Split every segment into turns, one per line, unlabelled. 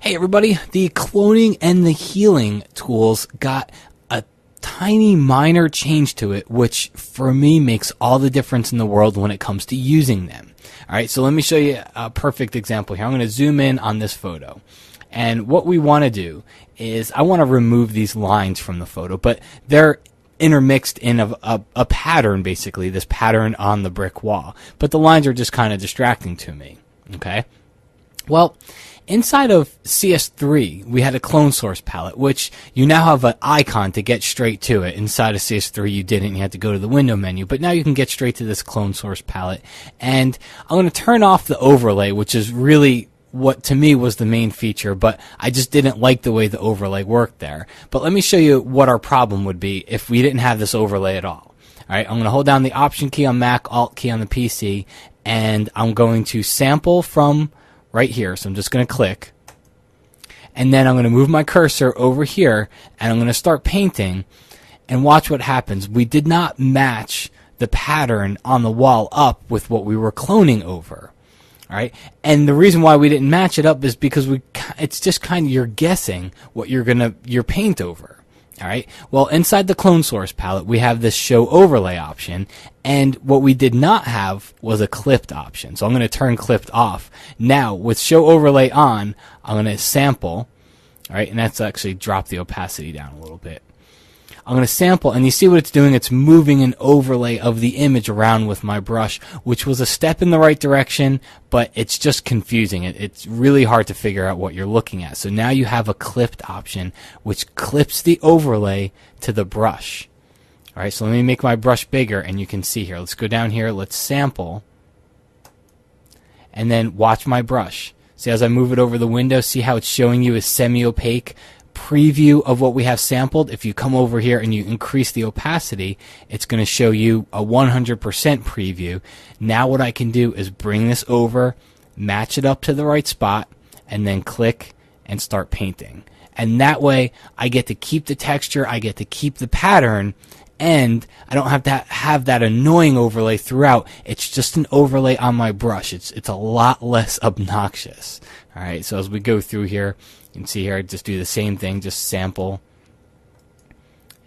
Hey everybody, the cloning and the healing tools got a tiny minor change to it, which for me makes all the difference in the world when it comes to using them. Alright, so let me show you a perfect example here. I'm going to zoom in on this photo. And what we want to do is I want to remove these lines from the photo, but they're intermixed in a pattern, basically, this pattern on the brick wall. But the lines are just kind of distracting to me. Okay? Well, inside of CS3, we had a clone source palette, which you now have an icon to get straight to it. Inside of CS3, you didn't. You had to go to the window menu. But now you can get straight to this clone source palette. And I'm going to turn off the overlay, which is really what to me was the main feature, but I just didn't like the way the overlay worked there. But let me show you what our problem would be if we didn't have this overlay at all. Alright, I'm going to hold down the Option key on Mac, Alt key on the PC, and I'm going to sample from right here. So I'm just going to click, and then I'm going to move my cursor over here, and I'm going to start painting, and watch what happens. We did not match the pattern on the wall up with what we were cloning over. Alright, and the reason why we didn't match it up is because it's just kind of you're guessing what your paint over. Alright, well, inside the clone source palette we have this show overlay option, and what we did not have was a clipped option. So I'm going to turn clipped off. Now with show overlay on, I'm going to sample. Alright, and that's actually drop the opacity down a little bit. I'm going to sample, and you see what it's doing? It's moving an overlay of the image around with my brush, which was a step in the right direction, but it's just confusing. It's really hard to figure out what you're looking at. So now you have a clipped option, which clips the overlay to the brush. Alright, so let me make my brush bigger, and you can see here. Let's go down here, let's sample, and then watch my brush. See, as I move it over the window, see how it's showing you a semi-opaque preview of what we have sampled. If you come over here and you increase the opacity, it's going to show you a 100% preview. Now what I can do is bring this over, match it up to the right spot, and then click and start painting. And that way I get to keep the texture, I get to keep the pattern, and I don't have to have that annoying overlay throughout. It's just an overlay on my brush. It's a lot less obnoxious. Alright, so as we go through here, you can see here, I just do the same thing, just sample,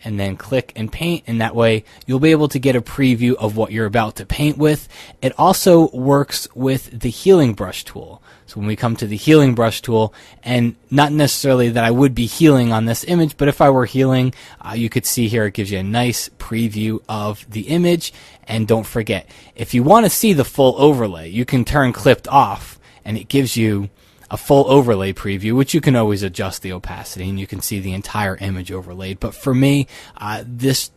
and then click and paint, and that way you'll be able to get a preview of what you're about to paint with. It also works with the healing brush tool. So when we come to the healing brush tool, and not necessarily that I would be healing on this image, but if I were healing, you could see here it gives you a nice preview of the image. And don't forget, if you want to see the full overlay, you can turn clipped off, and it gives you a full overlay preview, which you can always adjust the opacity and you can see the entire image overlaid. But for me,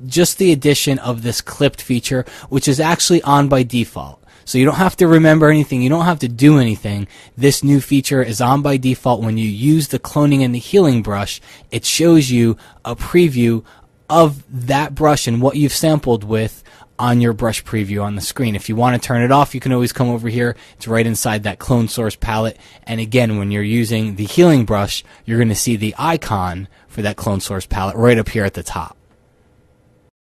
just the addition of this clipped feature, which is actually on by default. So you don't have to remember anything, you don't have to do anything. This new feature is on by default. When you use the cloning and the healing brush, it shows you a preview of that brush and what you've sampled with on your brush preview on the screen. If you want to turn it off, you can always come over here. It's right inside that clone source palette. And again, when you're using the healing brush, you're going to see the icon for that clone source palette right up here at the top.